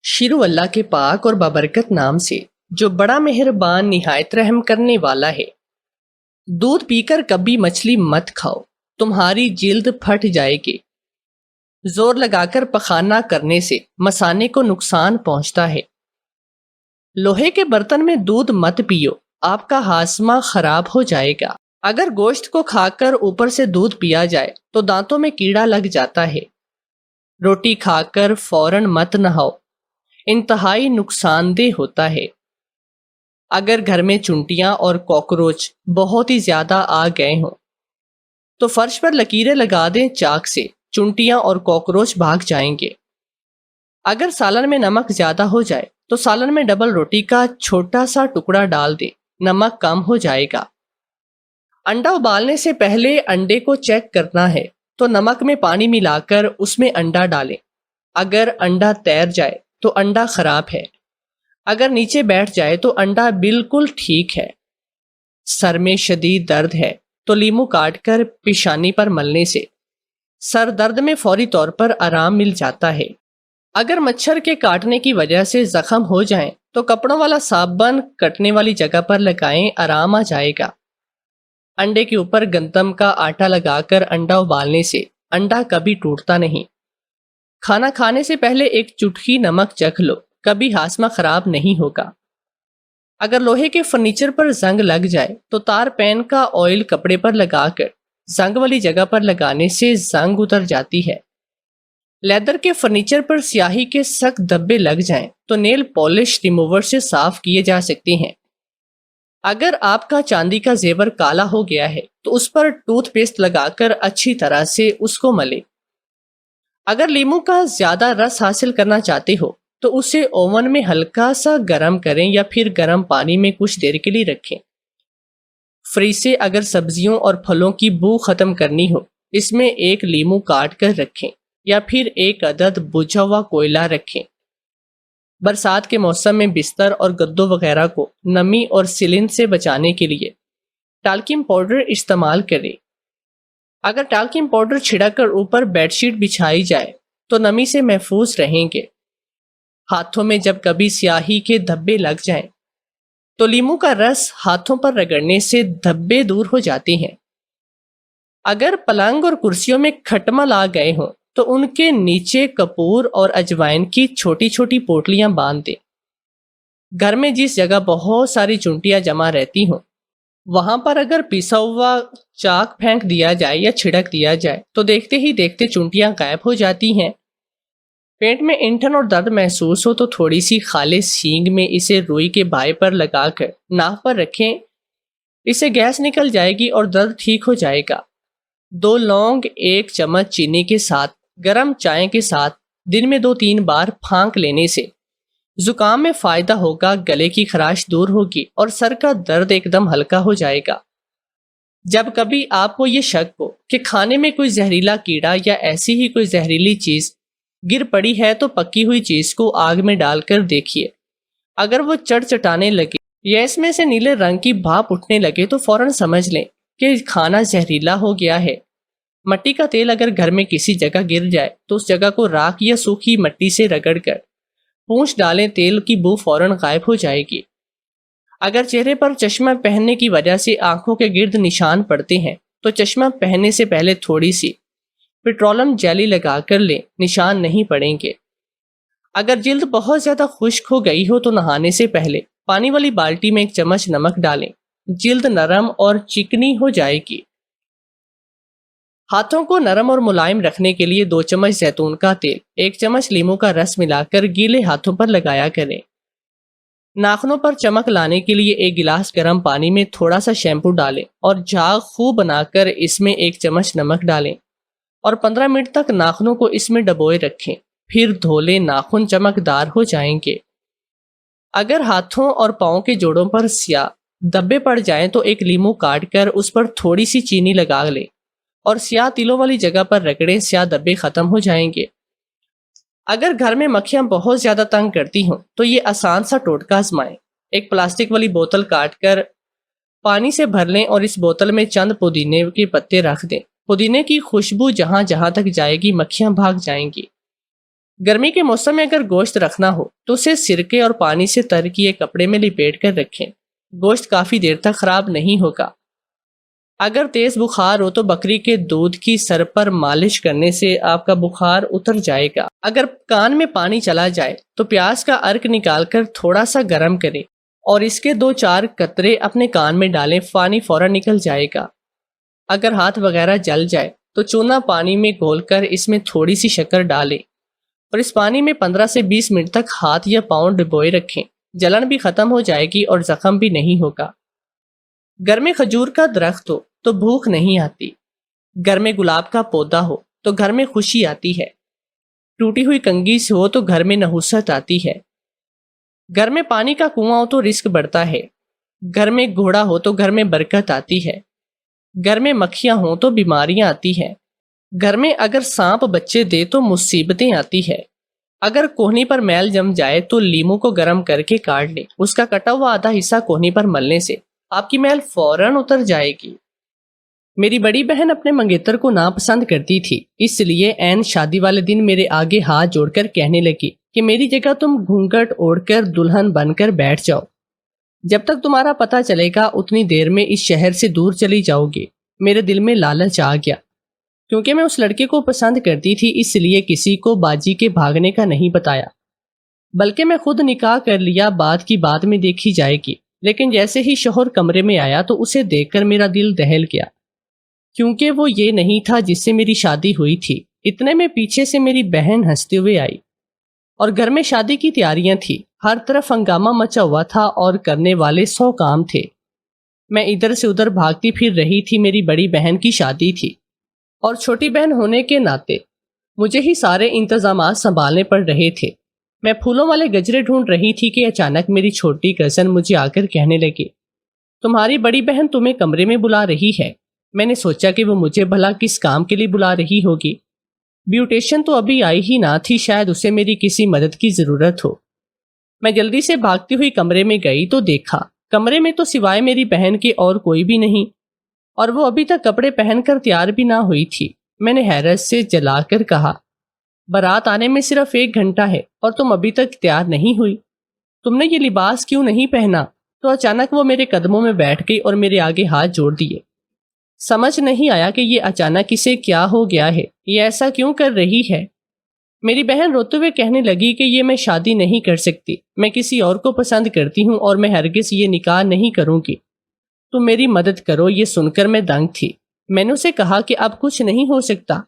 شروع اللہ کے پاک اور بابرکت نام سے جو بڑا مہربان نہایت رحم کرنے والا ہے۔ دودھ پی کر کبھی مچھلی مت کھاؤ، تمہاری جلد پھٹ جائے گی۔ زور لگا کر پخانہ کرنے سے مثانے کو نقصان پہنچتا ہے۔ لوہے کے برتن میں دودھ مت پیو، آپ کا ہاضمہ خراب ہو جائے گا۔ اگر گوشت کو کھا کر اوپر سے دودھ پیا جائے تو دانتوں میں کیڑا لگ جاتا ہے۔ روٹی کھا کر فوراً مت نہاؤ، انتہائی نقصان دہ ہوتا ہے۔ اگر گھر میں چونٹیاں اور کاکروچ بہت ہی زیادہ آ گئے ہوں تو فرش پر لکیریں لگا دیں چاک سے، چونٹیاں اور کاکروچ بھاگ جائیں گے۔ اگر سالن میں نمک زیادہ ہو جائے تو سالن میں ڈبل روٹی کا چھوٹا سا ٹکڑا ڈال دیں، نمک کم ہو جائے گا۔ انڈا ابالنے سے پہلے انڈے کو چیک کرنا ہے تو نمک میں پانی ملا کر اس میں انڈا ڈالیں۔ اگر انڈا تیر جائے تو انڈا خراب ہے، اگر نیچے بیٹھ جائے تو انڈا بالکل ٹھیک ہے۔ سر میں شدید درد ہے تو لیمو کاٹ کر پیشانی پر ملنے سے سر درد میں فوری طور پر آرام مل جاتا ہے۔ اگر مچھر کے کاٹنے کی وجہ سے زخم ہو جائیں تو کپڑوں والا صابن کٹنے والی جگہ پر لگائیں، آرام آ جائے گا۔ انڈے کے اوپر گندم کا آٹا لگا کر انڈا ابالنے سے انڈا کبھی ٹوٹتا نہیں۔ کھانا کھانے سے پہلے ایک چٹکی نمک چکھ لو، کبھی ہاضمہ خراب نہیں ہوگا۔ اگر لوہے کے فرنیچر پر زنگ لگ جائے تو تار پین کا آئل کپڑے پر لگا کر زنگ والی جگہ پر لگانے سے زنگ اتر جاتی ہے۔ لیدر کے فرنیچر پر سیاہی کے سخت دھبے لگ جائیں تو نیل پالش ریموور سے صاف کیے جا سکتے ہیں۔ اگر آپ کا چاندی کا زیور کالا ہو گیا ہے تو اس پر ٹوتھ پیسٹ لگا کر اچھی طرح سے اس کو ملیں۔ اگر لیمو کا زیادہ رس حاصل کرنا چاہتے ہو تو اسے اوون میں ہلکا سا گرم کریں یا پھر گرم پانی میں کچھ دیر کے لیے رکھیں۔ فریج سے اگر سبزیوں اور پھلوں کی بو ختم کرنی ہو، اس میں ایک لیمو کاٹ کر رکھیں یا پھر ایک عدد بجھا ہوا کوئلہ رکھیں۔ برسات کے موسم میں بستر اور گدوں وغیرہ کو نمی اور سلن سے بچانے کے لیے ٹالکم پاؤڈر استعمال کریں۔ اگر ٹالکم پاؤڈر چھڑک کر اوپر بیڈ شیٹ بچھائی جائے تو نمی سے محفوظ رہیں گے۔ ہاتھوں میں جب کبھی سیاہی کے دھبے لگ جائیں تو لیمو کا رس ہاتھوں پر رگڑنے سے دھبے دور ہو جاتے ہیں۔ اگر پلنگ اور کرسیوں میں کھٹمل آ گئے ہوں تو ان کے نیچے کپور اور اجوائن کی چھوٹی چھوٹی پوٹلیاں باندھ دیں۔ گھر میں جس جگہ بہت ساری چونٹیاں جمع رہتی ہوں وہاں پر اگر پیسا ہوا چاک پھینک دیا جائے یا چھڑک دیا جائے تو دیکھتے ہی دیکھتے چونٹیاں غائب ہو جاتی ہیں۔ پیٹ میں انٹھن اور درد محسوس ہو تو تھوڑی سی خالص ہینگ میں اسے روئی کے بائے پر لگا کر ناک پر رکھیں، اسے گیس نکل جائے گی اور درد ٹھیک ہو جائے گا۔ 2 لونگ 1 چمچ چینی کے ساتھ گرم چائے کے ساتھ دن میں 2-3 بار پھانک لینے سے زکام میں فائدہ ہوگا، گلے کی خراش دور ہوگی اور سر کا درد ایک دم ہلکا ہو جائے گا۔ جب کبھی آپ کو یہ شک ہو کہ کھانے میں کوئی زہریلا کیڑا یا ایسی ہی کوئی زہریلی چیز گر پڑی ہے تو پکی ہوئی چیز کو آگ میں ڈال کر دیکھیے، اگر وہ چٹانے لگے یا اس میں سے نیلے رنگ کی بھاپ اٹھنے لگے تو فوراً سمجھ لیں کہ کھانا زہریلا ہو گیا ہے۔ مٹی کا تیل اگر گھر میں کسی جگہ گر جائے تو اس جگہ کو راکھ یا سوکھی مٹی سے رگڑ کر پونچھ ڈالیں، تیل کی بو فوراً غائب ہو جائے گی۔ اگر چہرے پر چشمہ پہننے کی وجہ سے آنکھوں کے گرد نشان پڑتے ہیں تو چشمہ پہننے سے پہلے تھوڑی سی پیٹرولم جیلی لگا کر لیں، نشان نہیں پڑیں گے۔ اگر جلد بہت زیادہ خشک ہو گئی ہو تو نہانے سے پہلے پانی والی بالٹی میں 1 چمچ نمک ڈالیں، جلد نرم اور چکنی ہو جائے گی۔ ہاتھوں کو نرم اور ملائم رکھنے کے لیے 2 چمچ زیتون کا تیل 1 چمچ لیموں کا رس ملا کر گیلے ہاتھوں پر لگایا کریں۔ ناخنوں پر چمک لانے کے لیے 1 گلاس گرم پانی میں تھوڑا سا شیمپو ڈالیں اور جھاگ خوب بنا کر اس میں 1 چمچ نمک ڈالیں اور 15 منٹ تک ناخنوں کو اس میں ڈبوئے رکھیں، پھر دھو لیں، ناخن چمکدار ہو جائیں گے۔ اگر ہاتھوں اور پاؤں کے جوڑوں پر سیاہ دھبے پڑ جائیں تو 1 لیمو کاٹ کر اس پر تھوڑی سی چینی لگا لیں اور سیاہ تلوں والی جگہ پر رگڑیں، سیاہ دھبے ختم ہو جائیں گے۔ اگر گھر میں مکھیاں بہت زیادہ تنگ کرتی ہوں تو یہ آسان سا ٹوٹکا آزمائیں۔ 1 پلاسٹک والی بوتل کاٹ کر پانی سے بھر لیں اور اس بوتل میں چند پودینے کے پتے رکھ دیں۔ پودینے کی خوشبو جہاں جہاں تک جائے گی مکھیاں بھاگ جائیں گی۔ گرمی کے موسم میں اگر گوشت رکھنا ہو تو اسے سرکے اور پانی سے تر کیے کپڑے میں لپیٹ کر رکھیں، گوشت کافی دیر تک خراب نہیں ہوگا۔ اگر تیز بخار ہو تو بکری کے دودھ کی سر پر مالش کرنے سے آپ کا بخار اتر جائے گا۔ اگر کان میں پانی چلا جائے تو پیاز کا ارک نکال کر تھوڑا سا گرم کریں اور اس کے 2-4 قطرے اپنے کان میں ڈالیں، پانی فوراً نکل جائے گا۔ اگر ہاتھ وغیرہ جل جائے تو چونا پانی میں گھول کر اس میں تھوڑی سی شکر ڈالیں اور اس پانی میں 15 سے 20 منٹ تک ہاتھ یا پاؤں ڈبوئے رکھیں، جلن بھی ختم ہو جائے گی اور زخم بھی نہیں ہوگا۔ گھر میں کھجور کا درخت ہو تو بھوک نہیں آتی، گھر میں گلاب کا پودا ہو تو گھر میں خوشی آتی ہے، ٹوٹی ہوئی کنگھی سے ہو تو گھر میں نحوست آتی ہے، گھر میں پانی کا کنواں ہو تو رزق بڑھتا ہے، گھر میں گھوڑا ہو تو گھر میں برکت آتی ہے، گھر میں مکھیاں ہوں تو بیماریاں آتی ہیں، گھر میں اگر سانپ بچے دے تو مصیبتیں آتی ہے، اگر کوہنی پر میل جم جائے تو لیموں کو گرم کر کے کاٹ لے، اس کا کٹا ہوا آدھا حصہ کوہنی پر ملنے سے آپ کی میل فوراً اتر جائے گی۔ میری بڑی بہن اپنے منگیتر کو ناپسند کرتی تھی، اس لیے عین شادی والے دن میرے آگے ہاتھ جوڑ کر کہنے لگی کہ میری جگہ تم گھونگھٹ اوڑھ کر دلہن بن کر بیٹھ جاؤ، جب تک تمہارا پتہ چلے گا اتنی دیر میں اس شہر سے دور چلی جاؤ گے۔ میرے دل میں لالچ آ گیا، کیونکہ میں اس لڑکے کو پسند کرتی تھی، اس لیے کسی کو باجی کے بھاگنے کا نہیں بتایا، بلکہ میں خود نکاح کر لیا، بات کی بات میں دیکھی جائے گی۔ لیکن جیسے ہی شوہر کمرے میں آیا تو اسے دیکھ کر میرا دل دہل گیا، کیونکہ وہ یہ نہیں تھا جس سے میری شادی ہوئی تھی۔ اتنے میں پیچھے سے میری بہن ہنستے ہوئے آئی اور گھر میں شادی کی تیاریاں تھی، ہر طرف ہنگامہ مچا ہوا تھا اور کرنے والے 100 کام تھے۔ میں ادھر سے ادھر بھاگتی پھر رہی تھی، میری بڑی بہن کی شادی تھی اور چھوٹی بہن ہونے کے ناطے مجھے ہی سارے انتظامات سنبھالنے پڑ رہے تھے۔ میں پھولوں والے گجرے ڈھونڈ رہی تھی کہ اچانک میری چھوٹی کزن مجھے آ کر کہنے لگی، تمہاری بڑی بہن تمہیں کمرے میں بلا رہی ہے۔ میں نے سوچا کہ وہ مجھے بھلا کس کام کے لیے بلا رہی ہوگی، بیوٹیشن تو ابھی آئی ہی نہ تھی، شاید اسے میری کسی مدد کی ضرورت ہو۔ میں جلدی سے بھاگتی ہوئی کمرے میں گئی تو دیکھا کمرے میں تو سوائے میری بہن کے اور کوئی بھی نہیں، اور وہ ابھی تک کپڑے پہن کر تیار بھی نہ ہوئی تھی۔ میں نے حیرت سے جلا کر کہا، بارات آنے میں صرف 1 گھنٹہ ہے اور تم ابھی تک تیار نہیں ہوئی، تم نے یہ لباس کیوں نہیں پہنا؟ تو اچانک وہ میرے قدموں میں بیٹھ گئی اور میرے آگے ہاتھ جوڑ دیے۔ سمجھ نہیں آیا کہ یہ اچانک اسے کیا ہو گیا ہے، یہ ایسا کیوں کر رہی ہے۔ میری بہن روتے ہوئے کہنے لگی کہ یہ میں شادی نہیں کر سکتی، میں کسی اور کو پسند کرتی ہوں اور میں ہرگز یہ نکاح نہیں کروں گی، تم میری مدد کرو۔ یہ سن کر میں دنگ تھی۔ میں نے اسے کہا کہ اب کچھ نہیں ہو سکتا،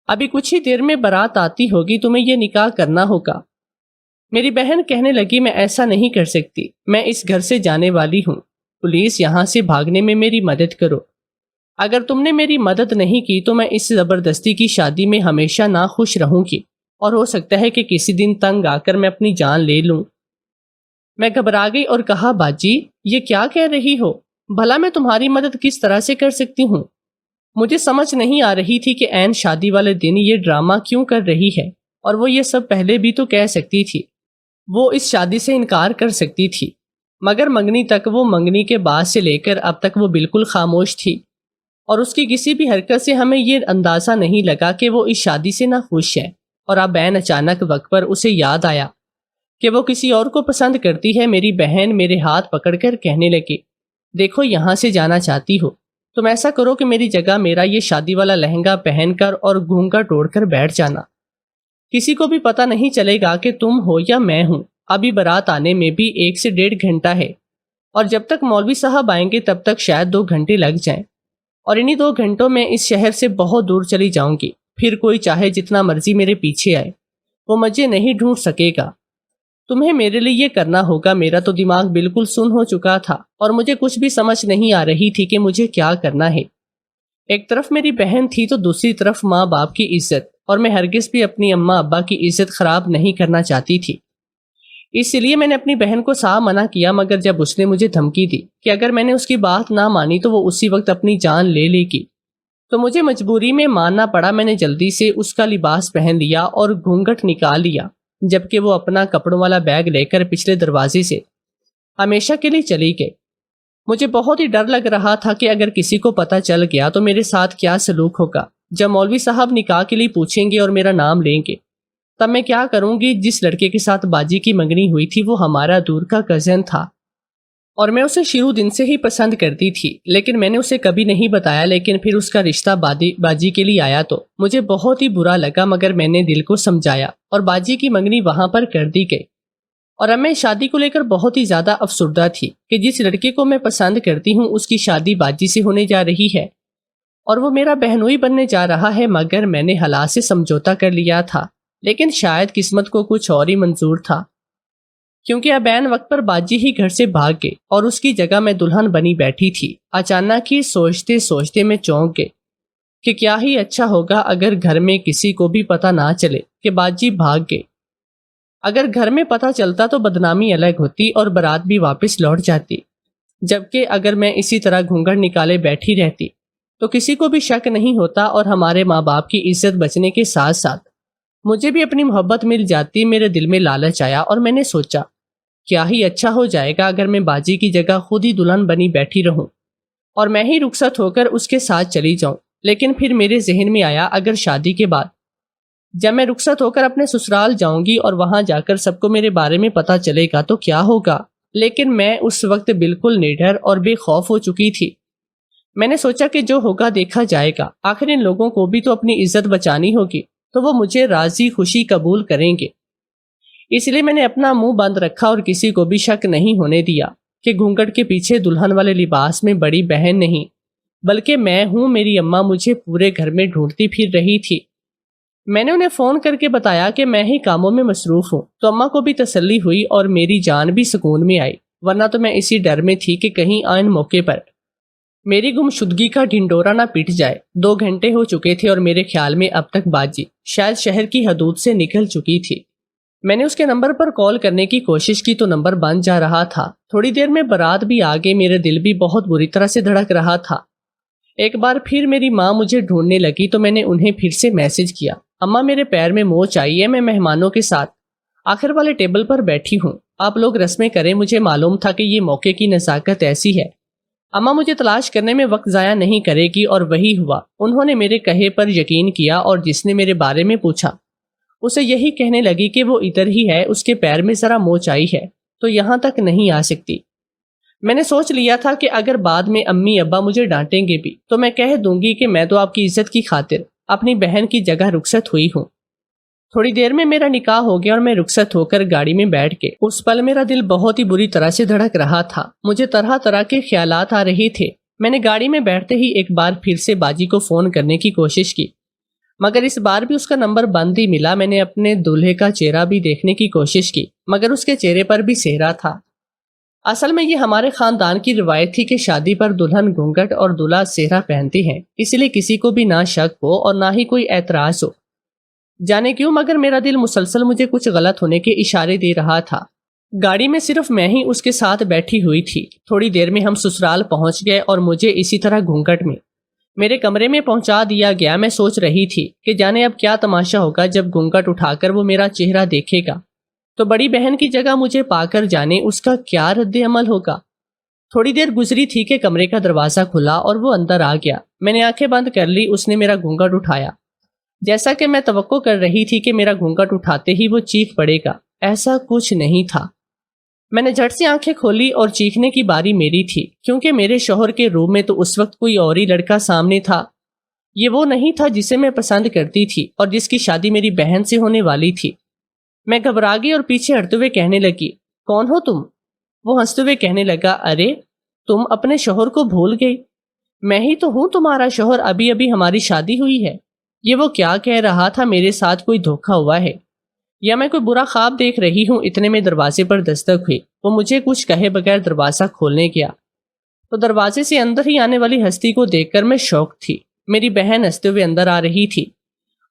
ابھی کچھ ہی دیر میں بارات آتی ہوگی، تمہیں یہ نکاح کرنا ہوگا۔ میری بہن کہنے لگی، میں ایسا نہیں کر سکتی، میں اس گھر سے جانے والی ہوں، پلیز یہاں سے بھاگنے میں میری مدد کرو۔ اگر تم نے میری مدد نہیں کی تو میں اس زبردستی کی شادی میں ہمیشہ ناخوش رہوں گی اور ہو سکتا ہے کہ کسی دن تنگ آ کر میں اپنی جان لے لوں۔ میں گھبرا گئی اور کہا، باجی یہ کیا کہہ رہی ہو؟ بھلا میں تمہاری مدد کس طرح سے کر سکتی ہوں؟ مجھے سمجھ نہیں آ رہی تھی کہ عین شادی والے دن یہ ڈرامہ کیوں کر رہی ہے، اور وہ یہ سب پہلے بھی تو کہہ سکتی تھی، وہ اس شادی سے انکار کر سکتی تھی، مگر منگنی تک، وہ منگنی کے بعد سے لے کر اب تک وہ بالکل خاموش تھی، اور اس کی کسی بھی حرکت سے ہمیں یہ اندازہ نہیں لگا کہ وہ اس شادی سے ناخوش ہے۔ اور اب عین اچانک وقت پر اسے یاد آیا کہ وہ کسی اور کو پسند کرتی ہے۔ میری بہن میرے ہاتھ پکڑ کر کہنے لگی، دیکھو یہاں سے جانا چاہتی ہو، تم ایسا کرو کہ میری جگہ میرا یہ شادی والا لہنگا پہن کر اور گھونگھٹ اوڑھ کر بیٹھ جانا، کسی کو بھی پتہ نہیں چلے گا کہ تم ہو یا میں ہوں۔ ابھی بارات آنے میں بھی 1 سے 1.5 گھنٹہ ہے، اور جب تک مولوی صاحب آئیں گے تب تک شاید 2 گھنٹے لگ جائیں، اور انہی 2 گھنٹوں میں اس شہر سے بہت دور چلی جاؤں گی، پھر کوئی چاہے جتنا مرضی میرے پیچھے آئے، وہ مجھے نہیں ڈھونڈ سکے گا۔ تمہیں میرے لیے یہ کرنا ہوگا۔ میرا تو دماغ بالکل سن ہو چکا تھا اور مجھے کچھ بھی سمجھ نہیں آ رہی تھی کہ مجھے کیا کرنا ہے۔ ایک طرف میری بہن تھی تو دوسری طرف ماں باپ کی عزت، اور میں ہرگز بھی اپنی اماں ابا کی عزت خراب نہیں کرنا چاہتی تھی۔ اس لیے میں نے اپنی بہن کو صاف منع کیا، مگر جب اس نے مجھے دھمکی دی کہ اگر میں نے اس کی بات نہ مانی تو وہ اسی وقت اپنی جان لے لے گی، تو مجھے مجبوری میں ماننا پڑا۔ میں نے جلدی سے اس کا لباس پہن لیا اور گھونگھٹ نکال لیا، جبکہ وہ اپنا کپڑوں والا بیگ لے کر پچھلے دروازے سے ہمیشہ کے لیے چلی گئی۔ مجھے بہت ہی ڈر لگ رہا تھا کہ اگر کسی کو پتہ چل گیا تو میرے ساتھ کیا سلوک ہوگا۔ جب مولوی صاحب نکاح کے لیے پوچھیں گے اور میرا نام لیں گے تب میں کیا کروں گی؟ جس لڑکے کے ساتھ باجی کی منگنی ہوئی تھی وہ ہمارا دور کا کزن تھا اور میں اسے شروع دن سے ہی پسند کرتی تھی، لیکن میں نے اسے کبھی نہیں بتایا۔ لیکن پھر اس کا رشتہ باجی کے لیے آیا تو مجھے بہت ہی برا لگا، مگر میں نے دل کو سمجھایا اور باجی کی منگنی وہاں پر کر دی گئی۔ اور اب میں شادی کو لے کر بہت ہی زیادہ افسردہ تھی کہ جس لڑکے کو میں پسند کرتی ہوں اس کی شادی باجی سے ہونے جا رہی ہے اور وہ میرا بہنوئی بننے جا رہا ہے، مگر میں نے حالات سے سمجھوتا کر لیا تھا۔ لیکن شاید قسمت کو کچھ اور ہی منظور تھا، کیونکہ اب عین وقت پر باجی ہی گھر سے بھاگ گئے اور اس کی جگہ میں دلہن بنی بیٹھی تھی۔ اچانک ہی سوچتے سوچتے میں چونک گئے کہ کیا ہی اچھا ہوگا اگر گھر میں کسی کو بھی پتہ نہ چلے کہ باجی بھاگ گئے۔ اگر گھر میں پتہ چلتا تو بدنامی الگ ہوتی اور بارات بھی واپس لوٹ جاتی، جبکہ اگر میں اسی طرح گھونگھٹ نکالے بیٹھی رہتی تو کسی کو بھی شک نہیں ہوتا اور ہمارے ماں باپ کی عزت بچنے کے ساتھ ساتھ مجھے بھی اپنی محبت مل جاتی۔ میرے دل میں لالچ آیا اور میں نے سوچا کیا ہی اچھا ہو جائے گا اگر میں باجی کی جگہ خود ہی دلہن بنی بیٹھی رہوں اور میں ہی رخصت ہو کر اس کے ساتھ چلی جاؤں۔ لیکن پھر میرے ذہن میں آیا اگر شادی کے بعد جب میں رخصت ہو کر اپنے سسرال جاؤں گی اور وہاں جا کر سب کو میرے بارے میں پتہ چلے گا تو کیا ہوگا؟ لیکن میں اس وقت بالکل نڈر اور بے خوف ہو چکی تھی۔ میں نے سوچا کہ جو ہوگا دیکھا جائے گا، آخر ان لوگوں کو بھی تو اپنی عزت بچانی ہوگی تو وہ مجھے راضی خوشی قبول کریں گے۔ اس لیے میں نے اپنا منہ بند رکھا اور کسی کو بھی شک نہیں ہونے دیا کہ گھونگھٹ کے پیچھے دلہن والے لباس میں بڑی بہن نہیں بلکہ میں ہوں۔ میری اماں مجھے پورے گھر میں ڈھونڈتی پھر رہی تھی۔ میں نے انہیں فون کر کے بتایا کہ میں ہی کاموں میں مصروف ہوں تو اماں کو بھی تسلی ہوئی اور میری جان بھی سکون میں آئی، ورنہ تو میں اسی ڈر میں تھی کہ کہیں آئین موقع پر میری گمشدگی کا ڈھنڈورا نہ پٹ جائے۔ 2 گھنٹے ہو چکے تھے اور میرے خیال میں اب تک باجی شاید شہر کی حدود سے نکل چکی تھی۔ میں نے اس کے نمبر پر کال کرنے کی کوشش کی تو نمبر بند جا رہا تھا۔ تھوڑی دیر میں بارات بھی آ گئی، میرے دل بھی بہت بری طرح سے دھڑک رہا تھا۔ ایک بار پھر میری ماں مجھے ڈھونڈنے لگی تو میں نے انہیں پھر سے میسج کیا، اماں میرے پیر میں موچ آئی ہے، میں مہمانوں کے ساتھ آخر والے ٹیبل پر بیٹھی ہوں، آپ لوگ رسمیں کریں۔ مجھے معلوم تھا کہ یہ موقع کی نزاکت ایسی ہے، اماں مجھے تلاش کرنے میں وقت ضائع نہیں کرے گی۔ اور وہی ہوا، انہوں نے میرے کہے پر یقین کیا اور جس نے میرے بارے میں پوچھا اسے یہی کہنے لگی کہ وہ ادھر ہی ہے، اس کے پیر میں ذرا موچ آئی ہے تو یہاں تک نہیں آ سکتی۔ میں نے سوچ لیا تھا کہ اگر بعد میں امی ابا مجھے ڈانٹیں گے بھی تو میں کہہ دوں گی کہ میں تو آپ کی عزت کی خاطر اپنی بہن کی جگہ رخصت ہوئی ہوں۔ تھوڑی دیر میں میرا نکاح ہو گیا اور میں رخصت ہو کر گاڑی میں بیٹھ کے اس پل میرا دل بہت ہی بری طرح سے دھڑک رہا تھا، مجھے طرح طرح کے خیالات آ رہے تھے۔ میں نے گاڑی میں بیٹھتے ہی ایک بار پھر سے باجی کو فون کرنے کی کوشش کی، مگر اس بار بھی اس کا نمبر بند ہی ملا۔ میں نے اپنے دولہے کا چہرہ بھی دیکھنے کی کوشش کی، مگر اس کے چہرے پر بھی سہرا تھا۔ اصل میں یہ ہمارے خاندان کی روایت تھی کہ شادی پر دلہن گھونگھٹ اور دلہا سہرا پہنتے ہیں، اس لیے کسی کو بھی نہ شک ہو اور نہ ہی کوئی اعتراض ہو۔ جانے کیوں مگر میرا دل مسلسل مجھے کچھ غلط ہونے کے اشارے دے رہا تھا۔ گاڑی میں صرف میں ہی اس کے ساتھ بیٹھی ہوئی تھی۔ تھوڑی دیر میں ہم سسرال پہنچ گئے اور مجھے اسی طرح گھونگھٹ میں میرے کمرے میں پہنچا دیا گیا۔ میں سوچ رہی تھی کہ جانے اب کیا تماشا ہوگا جب گھونگھٹ اٹھا کر وہ میرا چہرہ دیکھے گا تو بڑی بہن کی جگہ مجھے پا کر جانے اس کا کیا رد عمل ہوگا۔ تھوڑی دیر گزری تھی کہ کمرے کا دروازہ کھلا اور وہ اندر آ گیا۔ میں نے آنکھیں بند کر لی، اس نے میرا گھونگھٹ اٹھایا۔ جیسا کہ میں توقع کر رہی تھی کہ میرا گھونگھٹ اٹھاتے ہی وہ چیخ پڑے گا، ایسا کچھ نہیں تھا۔ میں نے جھٹ سے آنکھیں کھولی اور چیخنے کی باری میری تھی، کیونکہ میرے شوہر کے روم میں تو اس وقت کوئی اور ہی لڑکا سامنے تھا۔ یہ وہ نہیں تھا جسے میں پسند کرتی تھی اور جس کی شادی میری بہن سے ہونے والی تھی۔ میں گھبرا گئی اور پیچھے ہٹتے ہوئے کہنے لگی، کون ہو تم؟ وہ ہنستے ہوئے کہنے لگا، ارے تم اپنے شوہر کو بھول گئی، میں ہی تو ہوں تمہارا شوہر، ابھی ابھی ہماری شادی ہوئی ہے۔ یہ وہ کیا کہہ رہا تھا؟ میرے ساتھ کوئی دھوکہ ہوا ہے یا میں کوئی برا خواب دیکھ رہی ہوں؟ اتنے میں دروازے پر دستک ہوئی، وہ مجھے کچھ کہے بغیر دروازہ کھولنے گیا تو دروازے سے اندر ہی آنے والی ہستی کو دیکھ کر میں شوق تھی۔ میری بہن ہنستے ہوئے اندر آ رہی تھی۔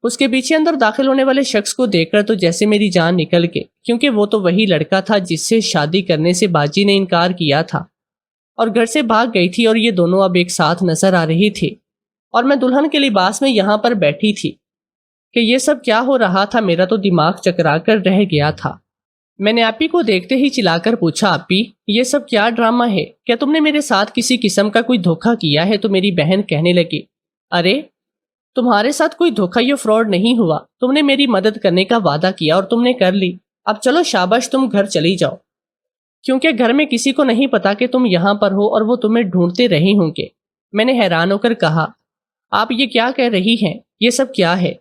اس کے پیچھے اندر داخل ہونے والے شخص کو دیکھ کر تو جیسے میری جان نکل گئی، کیونکہ وہ تو وہی لڑکا تھا جس سے شادی کرنے سے باجی نے انکار کیا تھا اور گھر سے بھاگ گئی تھی، اور یہ دونوں اب ایک ساتھ نظر آ رہے تھے اور میں دلہن کے لباس میں یہاں پر بیٹھی تھی کہ یہ سب کیا ہو رہا تھا؟ میرا تو دماغ چکرا کر رہ گیا تھا۔ میں نے آپی کو دیکھتے ہی چلا کر پوچھا، آپی یہ سب کیا ڈرامہ ہے؟ کیا تم نے میرے ساتھ کسی قسم کا کوئی دھوکہ کیا ہے؟ تو میری بہن کہنے لگی، ارے تمہارے ساتھ کوئی دھوکہ یا فراڈ نہیں ہوا، تم نے میری مدد کرنے کا وعدہ کیا اور تم نے کر لی۔ اب چلو شاباش، تم گھر چلی جاؤ، کیونکہ گھر میں کسی کو نہیں پتا کہ تم یہاں پر ہو اور وہ تمہیں ڈھونڈتے رہے ہوں گے۔ میں نے حیران ہو کر کہا، آپ یہ کیا کہہ رہی ہیں؟ یہ سب کیا ہے؟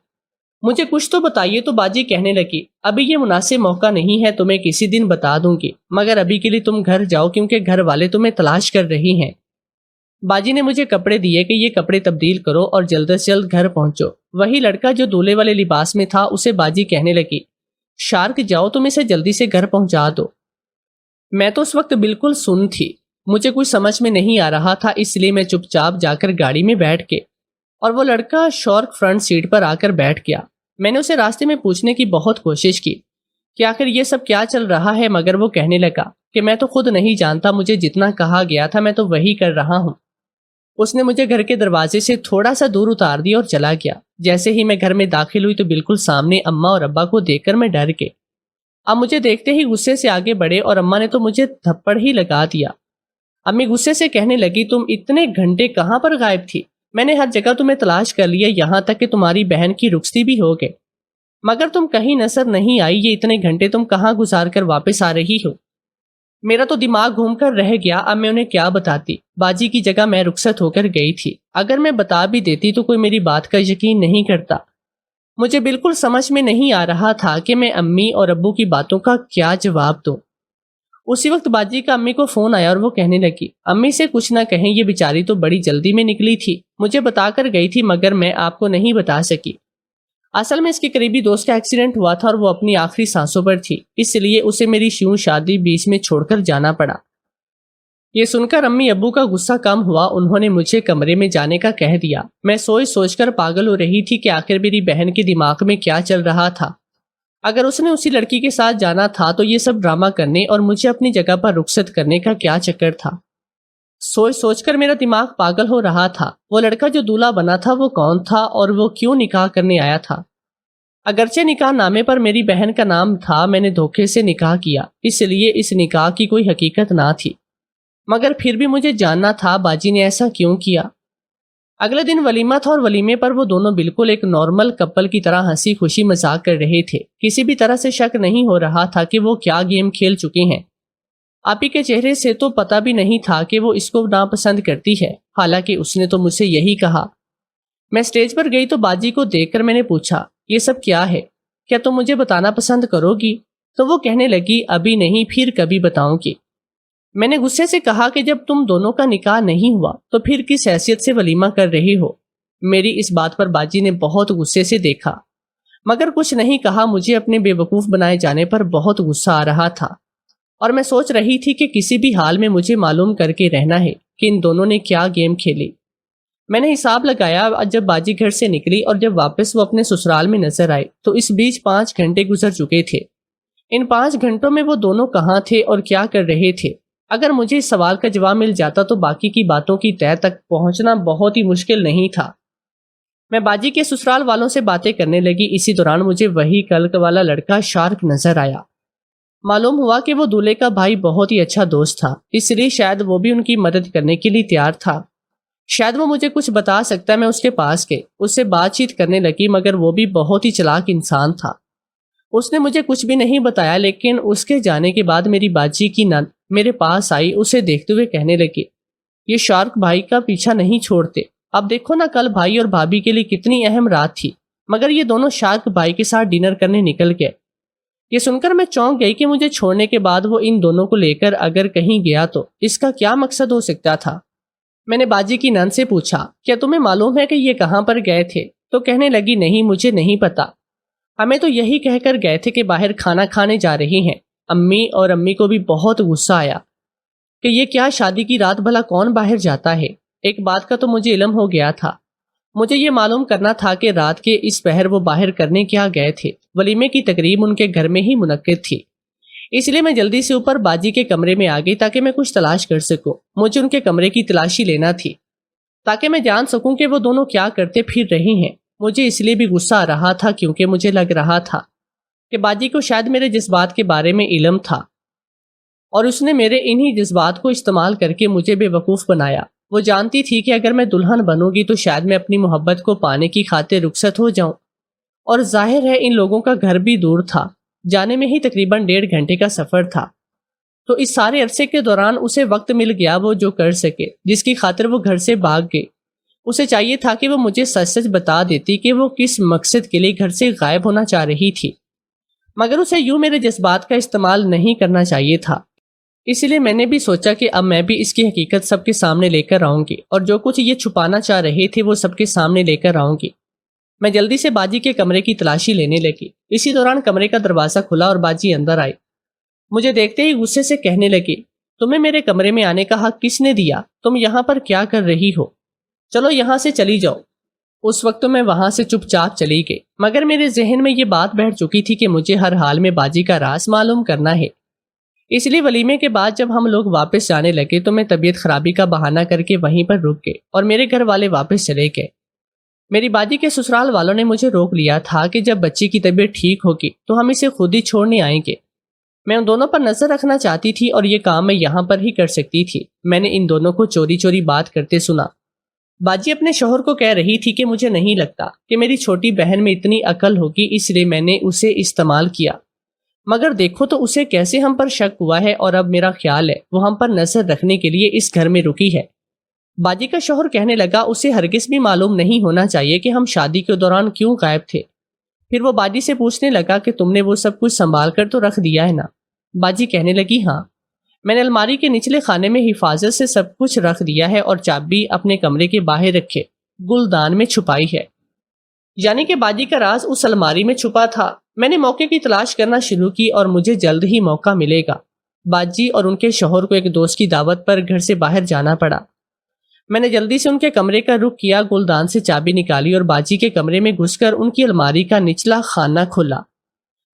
مجھے کچھ تو بتائیے۔ تو باجی کہنے لگی، ابھی یہ مناسب موقع نہیں ہے، تمہیں کسی دن بتا دوں گی، مگر ابھی کے لیے تم گھر جاؤ کیونکہ گھر والے تمہیں تلاش کر رہی ہیں۔ باجی نے مجھے کپڑے دیے کہ یہ کپڑے تبدیل کرو اور جلد سے جلد گھر پہنچو۔ وہی لڑکا جو دولہے والے لباس میں تھا، اسے باجی کہنے لگی، شارک جاؤ، تم اسے جلدی سے گھر پہنچا دو۔ میں تو اس وقت بالکل سن تھی، مجھے کچھ سمجھ میں نہیں آ رہا تھا، اس لیے میں چپ چاپ جا کر گاڑی میں بیٹھ کے، اور وہ لڑکا شارک فرنٹ سیٹ پر آ کر بیٹھ گیا۔ میں نے اسے راستے میں پوچھنے کی بہت کوشش کی کہ آخر یہ سب کیا چل رہا ہے، مگر وہ کہنے لگا کہ میں تو خود نہیں جانتا، مجھے جتنا کہا گیا تھا میں تو وہی کر رہا ہوں۔ اس نے مجھے گھر کے دروازے سے تھوڑا سا دور اتار دیا اور چلا گیا۔ جیسے ہی میں گھر میں داخل ہوئی تو بالکل سامنے اماں اور ابا کو دیکھ کر میں ڈر گئی۔ اب مجھے دیکھتے ہی غصے سے آگے بڑھے اور اماں نے تو مجھے تھپڑ ہی لگا دیا۔ امی غصے سے کہنے لگی، تم اتنے گھنٹے کہاں پر غائب تھی؟ میں نے ہر جگہ تمہیں تلاش کر لیا، یہاں تک کہ تمہاری بہن کی رخصتی بھی ہو گئے، مگر تم کہیں نظر نہیں آئی۔ یہ اتنے گھنٹے تم کہاں گزار کر واپس آ رہی ہو؟ میرا تو دماغ گھوم کر رہ گیا۔ اب میں انہیں کیا بتاتی؟ باجی کی جگہ میں رخصت ہو کر گئی تھی، اگر میں بتا بھی دیتی تو کوئی میری بات کا یقین نہیں کرتا۔ مجھے بالکل سمجھ میں نہیں آ رہا تھا کہ میں امی اور ابو کی باتوں کا کیا جواب دوں۔ اسی وقت باجی کا امی کو فون آیا اور وہ کہنے لگی، امی سے کچھ نہ کہیں، یہ بیچاری تو بڑی جلدی میں نکلی تھی، مجھے بتا کر گئی تھی مگر میں آپ کو نہیں بتا سکی۔ اصل میں اس کے قریبی دوست کا ایکسیڈنٹ ہوا تھا اور وہ اپنی آخری سانسوں پر تھی، اس لیے اسے میری شادی بیچ میں چھوڑ کر جانا پڑا۔ یہ سن کر امی ابو کا غصہ کم ہوا، انہوں نے مجھے کمرے میں جانے کا کہہ دیا۔ میں سوچ کر پاگل ہو رہی تھی کہ آخر میری بہن کے دماغ میں کیا چل رہا تھا۔ اگر اس نے اسی لڑکی کے ساتھ جانا تھا تو یہ سب ڈرامہ کرنے اور مجھے اپنی جگہ پر رخصت کرنے کا کیا چکر تھا؟ سوچ کر میرا دماغ پاگل ہو رہا تھا۔ وہ لڑکا جو دولہا بنا تھا وہ کون تھا اور وہ کیوں نکاح کرنے آیا تھا؟ اگرچہ نکاح نامے پر میری بہن کا نام تھا، میں نے دھوکے سے نکاح کیا، اس لیے اس نکاح کی کوئی حقیقت نہ تھی، مگر پھر بھی مجھے جاننا تھا باجی نے ایسا کیوں کیا۔ اگلے دن ولیمہ تھا اور ولیمے پر وہ دونوں بالکل ایک نارمل کپل کی طرح ہنسی خوشی مذاق کر رہے تھے۔ کسی بھی طرح سے شک نہیں ہو رہا تھا کہ وہ کیا گیم کھیل چکے ہیں۔ آپی کے چہرے سے تو پتہ بھی نہیں تھا کہ وہ اس کو ناپسند کرتی ہے، حالانکہ اس نے تو مجھ سے یہی کہا۔ میں سٹیج پر گئی تو باجی کو دیکھ کر میں نے پوچھا، یہ سب کیا ہے؟ کیا تم مجھے بتانا پسند کرو گی؟ تو وہ کہنے لگی، ابھی نہیں، پھر کبھی بتاؤں گی۔ میں نے غصے سے کہا کہ جب تم دونوں کا نکاح نہیں ہوا تو پھر کس حیثیت سے ولیمہ کر رہی ہو؟ میری اس بات پر باجی نے بہت غصے سے دیکھا، مگر کچھ نہیں کہا۔ مجھے اپنے بے وقوف بنائے جانے پر بہت غصہ آ رہا تھا اور میں سوچ رہی تھی کہ کسی بھی حال میں مجھے معلوم کر کے رہنا ہے کہ ان دونوں نے کیا گیم کھیلی۔ میں نے حساب لگایا، جب باجی گھر سے نکلی اور جب واپس وہ اپنے سسرال میں نظر آئے تو اس بیچ 5 گھنٹے گزر چکے تھے۔ ان 5 گھنٹوں میں وہ دونوں کہاں تھے اور کیا کر رہے تھے؟ اگر مجھے اس سوال کا جواب مل جاتا تو باقی کی باتوں کی تہہ تک پہنچنا بہت ہی مشکل نہیں تھا۔ میں باجی کے سسرال والوں سے باتیں کرنے لگی۔ اسی دوران مجھے وہی کل والا لڑکا شارک نظر آیا۔ معلوم ہوا کہ وہ دولہے کا بھائی بہت ہی اچھا دوست تھا، اس لیے شاید وہ بھی ان کی مدد کرنے کے لیے تیار تھا۔ شاید وہ مجھے کچھ بتا سکتا ہے۔ میں اس کے پاس گئی، اس سے بات چیت کرنے لگی، مگر وہ بھی بہت ہی چلاک انسان تھا۔ اس نے مجھے کچھ بھی نہیں بتایا، لیکن اس کے جانے کے بعد میری باجی کی نند میرے پاس آئی، اسے دیکھتے ہوئے کہنے لگی، یہ شارک بھائی کا پیچھا نہیں چھوڑتے۔ اب دیکھو نا، کل بھائی اور بھابھی کے لیے کتنی اہم رات تھی، مگر یہ دونوں شارک بھائی کے ساتھ ڈنر کرنے نکل گئے۔ یہ سن کر میں چونک گئی کہ مجھے چھوڑنے کے بعد وہ ان دونوں کو لے کر اگر کہیں گیا تو اس کا کیا مقصد ہو سکتا تھا۔ میں نے باجی کی نند سے پوچھا، کیا تمہیں معلوم ہے کہ یہ کہاں پر گئے تھے؟ تو کہنے لگی، نہیں، مجھے نہیں پتا، ہمیں تو یہی کہہ کر گئے تھے کہ باہر کھانا کھانے جا رہی ہیں۔ امی کو بھی بہت غصہ آیا کہ یہ کیا شادی کی رات بھلا کون باہر جاتا ہے۔ ایک بات کا تو مجھے علم ہو گیا تھا، مجھے یہ معلوم کرنا تھا کہ رات کے اس پہر وہ باہر کرنے کیا گئے تھے۔ ولیمے کی تقریب ان کے گھر میں ہی منعقد تھی، اس لیے میں جلدی سے اوپر باجی کے کمرے میں آ گئی تاکہ میں کچھ تلاش کر سکوں۔ مجھے ان کے کمرے کی تلاشی لینا تھی تاکہ میں جان سکوں کہ وہ دونوں کیا کرتے پھر رہی ہیں۔ مجھے اس لیے بھی غصہ آ رہا تھا کیونکہ مجھے لگ رہا تھا کہ باجی کو شاید میرے جذبات کے بارے میں علم تھا اور اس نے میرے انہی جذبات کو استعمال کر کے مجھے بے وقوف بنایا۔ وہ جانتی تھی کہ اگر میں دلہن بنوں گی تو شاید میں اپنی محبت کو پانے کی خاطر رخصت ہو جاؤں، اور ظاہر ہے ان لوگوں کا گھر بھی دور تھا، جانے میں ہی تقریباً 1.5 گھنٹے کا سفر تھا۔ تو اس سارے عرصے کے دوران اسے وقت مل گیا وہ جو کر سکے، جس کی خاطر وہ گھر سے بھاگ گئی۔ اسے چاہیے تھا کہ وہ مجھے سچ سچ بتا دیتی کہ وہ کس مقصد کے لیے گھر سے غائب ہونا چاہ رہی تھی، مگر اسے یوں میرے جذبات کا استعمال نہیں کرنا چاہیے تھا۔ اس لیے میں نے بھی سوچا کہ اب میں بھی اس کی حقیقت سب کے سامنے لے کر آؤں گی، اور جو کچھ یہ چھپانا چاہ رہے تھے وہ سب کے سامنے لے کر آؤں گی۔ میں جلدی سے باجی کے کمرے کی تلاشی لینے لگی۔ اسی دوران کمرے کا دروازہ کھلا اور باجی اندر آئی۔ مجھے دیکھتے ہی غصے سے کہنے لگی، تمہیں میرے کمرے میں آنے کا حق کس نے دیا؟ تم یہاں پر کیا کر رہی ہو؟ چلو یہاں سے چلی جاؤ۔ اس وقت میں وہاں سے چپ چاپ چلی گئی، مگر میرے ذہن میں یہ بات بیٹھ چکی تھی کہ مجھے ہر حال میں باجی کا راز معلوم کرنا ہے۔ اس لیے ولیمے کے بعد جب ہم لوگ واپس جانے لگے تو میں طبیعت خرابی کا بہانہ کر کے وہیں پر رک گئے اور میرے گھر والے واپس چلے گئے۔ میری باجی کے سسرال والوں نے مجھے روک لیا تھا کہ جب بچی کی طبیعت ٹھیک ہوگی تو ہم اسے خود ہی چھوڑنے آئیں گے۔ میں ان دونوں پر نظر رکھنا چاہتی تھی اور یہ کام میں یہاں پر ہی کر سکتی تھی۔ میں نے ان دونوں کو چوری چوری بات کرتے سنا۔ باجی اپنے شوہر کو کہہ رہی تھی کہ مجھے نہیں لگتا کہ میری چھوٹی بہن میں اتنی عقل ہوگی، اس لیے میں نے اسے استعمال کیا، مگر دیکھو تو اسے کیسے ہم پر شک ہوا ہے، اور اب میرا خیال ہے وہ ہم پر نظر رکھنے کے لیے اس گھر میں رکی ہے۔ باجی کا شوہر کہنے لگا، اسے ہرگز بھی معلوم نہیں ہونا چاہیے کہ ہم شادی کے دوران کیوں غائب تھے۔ پھر وہ باجی سے پوچھنے لگا کہ تم نے وہ سب کچھ سنبھال کر تو رکھ دیا ہے نا؟ باجی کہنے لگی، ہاں، میں نے الماری کے نچلے خانے میں حفاظت سے سب کچھ رکھ دیا ہے اور چابی اپنے کمرے کے باہر رکھے گلدان میں چھپائی ہے۔ یعنی کہ باجی کا راز اس الماری میں چھپا تھا۔ میں نے موقع کی تلاش کرنا شروع کی اور مجھے جلد ہی موقع ملے گا۔ باجی اور ان کے شوہر کو ایک دوست کی دعوت پر گھر سے باہر جانا پڑا۔ میں نے جلدی سے ان کے کمرے کا رخ کیا، گلدان سے چابی نکالی اور باجی کے کمرے میں گھس کر ان کی الماری کا نچلا خانہ کھولا۔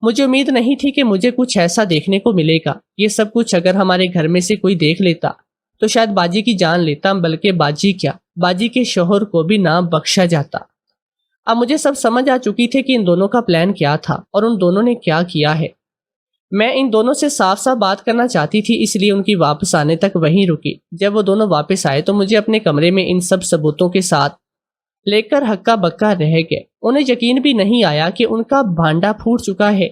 مجھے امید نہیں تھی کہ مجھے کچھ ایسا دیکھنے کو ملے گا۔ یہ سب کچھ اگر ہمارے گھر میں سے کوئی دیکھ لیتا تو شاید باجی کی جان لیتا، بلکہ باجی کیا، باجی کے شوہر کو بھی نہ بخشا جاتا۔ اب مجھے سب سمجھ آ چکی تھی کہ ان دونوں کا پلان کیا تھا اور ان دونوں نے کیا کیا ہے۔ میں ان دونوں سے صاف صاف بات کرنا چاہتی تھی، اس لیے ان کی واپس آنے تک وہیں رکی۔ جب وہ دونوں واپس آئے تو مجھے اپنے کمرے میں ان سب ثبوتوں کے ساتھ لے کر ہکا بکا رہ گئے۔ انہیں یقین بھی نہیں آیا کہ ان کا بھانڈا پھوٹ چکا ہے۔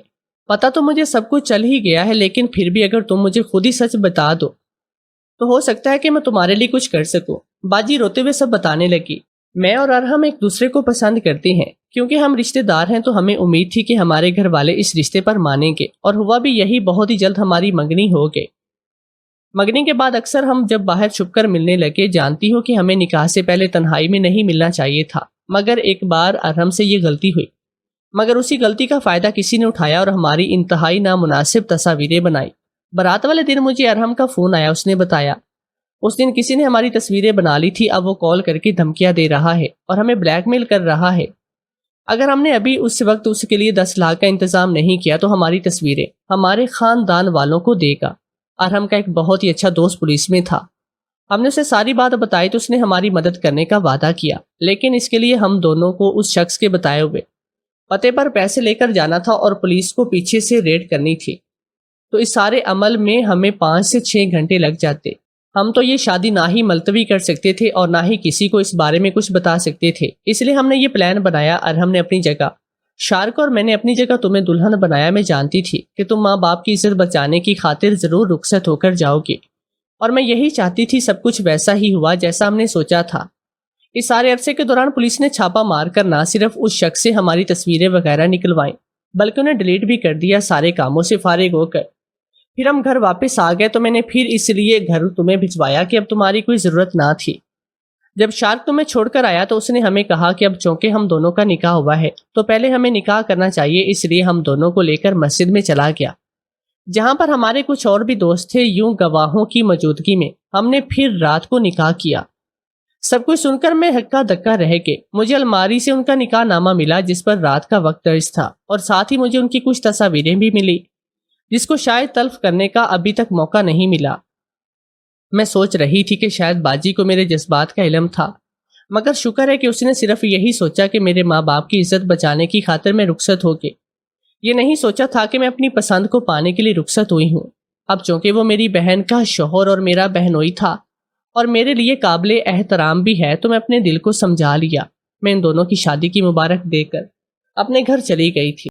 پتہ تو مجھے سب کچھ چل ہی گیا ہے، لیکن پھر بھی اگر تم مجھے خود ہی سچ بتا دو تو ہو سکتا ہے کہ میں تمہارے لیے کچھ کر سکوں۔ باجی روتے ہوئے سب بتانے لگی۔ میں اور ارحم ایک دوسرے کو پسند کرتے ہیں، کیونکہ ہم رشتہ دار ہیں تو ہمیں امید تھی کہ ہمارے گھر والے اس رشتے پر مانیں گے، اور ہوا بھی یہی، بہت ہی جلد ہماری منگنی ہو گئی۔ منگنی کے بعد اکثر ہم جب باہر چھپ کر ملنے لگے، جانتی ہو کہ ہمیں نکاح سے پہلے تنہائی میں نہیں ملنا چاہیے تھا، مگر ایک بار ارحم سے یہ غلطی ہوئی، مگر اسی غلطی کا فائدہ کسی نے اٹھایا اور ہماری انتہائی نامناسب تصاویریں بنائی۔ برات والے دن مجھے ارحم کا فون آیا، اس نے بتایا اس دن کسی نے ہماری تصویریں بنا لی تھی، اب وہ کال کر کے دھمکیاں دے رہا ہے اور ہمیں بلیک میل کر رہا ہے۔ اگر ہم نے ابھی اس وقت اس کے لیے 10 لاکھ کا انتظام نہیں کیا تو ہماری تصویریں ہمارے خاندان والوں کو دے گا۔ ارحم کا ایک بہت ہی اچھا دوست پولیس میں تھا۔ ہم نے اسے ساری بات بتائی تو اس نے ہماری مدد کرنے کا وعدہ کیا، لیکن اس کے لیے ہم دونوں کو اس شخص کے بتائے ہوئے پتے پر پیسے لے کر جانا تھا اور پولیس کو پیچھے سے ریڈ کرنی تھی۔ تو اس سارے عمل میں ہمیں 5 سے 6 گھنٹے لگ جاتے۔ ہم تو یہ شادی نہ ہی ملتوی کر سکتے تھے اور نہ ہی کسی کو اس بارے میں کچھ بتا سکتے تھے، اس لیے ہم نے یہ پلان بنایا۔ ارحم نے اپنی جگہ شارک اور میں نے اپنی جگہ تمہیں دلہن بنایا۔ میں جانتی تھی کہ تم ماں باپ کی عزت بچانے کی خاطر ضرور رخصت ہو کر جاؤ گی، اور میں یہی چاہتی تھی۔ سب کچھ ویسا ہی ہوا جیسا ہم نے سوچا تھا۔ اس سارے عرصے کے دوران پولیس نے چھاپا مار کر نہ صرف اس شخص سے ہماری تصویریں وغیرہ نکلوائیں، بلکہ انہیں ڈیلیٹ بھی کر دیا سارے کاموں سے فارغ ہو کر۔ پھر ہم گھر واپس آ گئے تو میں نے پھر اس لیے گھر تمہیں بھجوایا کہ اب تمہاری کوئی ضرورت نہ تھی۔ جب شارک تمہیں چھوڑ کر آیا تو اس نے ہمیں کہا کہ اب چونکہ ہم دونوں کا نکاح ہوا ہے تو پہلے ہمیں نکاح کرنا چاہیے، اس لیے ہم دونوں کو لے کر مسجد میں چلا گیا، جہاں پر ہمارے کچھ اور بھی دوست تھے۔ یوں گواہوں کی موجودگی میں ہم نے پھر رات کو نکاح کیا۔ سب کچھ سن کر میں ہکا دکا رہ گئی۔ مجھے الماری سے ان کا نکاح نامہ ملا جس پر رات کا وقت درج تھا، اور ساتھ ہی مجھے ان کی کچھ تصاویریں بھی ملی جس کو شاید تلف کرنے کا ابھی تک موقع نہیں ملا۔ میں سوچ رہی تھی کہ شاید باجی کو میرے جذبات کا علم تھا، مگر شکر ہے کہ اس نے صرف یہی سوچا کہ میرے ماں باپ کی عزت بچانے کی خاطر میں رخصت ہو گئی۔ یہ نہیں سوچا تھا کہ میں اپنی پسند کو پانے کے لیے رخصت ہوئی ہوں۔ اب چونکہ وہ میری بہن کا شوہر اور میرا بہنوئی تھا اور میرے لیے قابل احترام بھی ہے، تو میں اپنے دل کو سمجھا لیا۔ میں ان دونوں کی شادی کی مبارک دے کر اپنے گھر چلی گئی تھی۔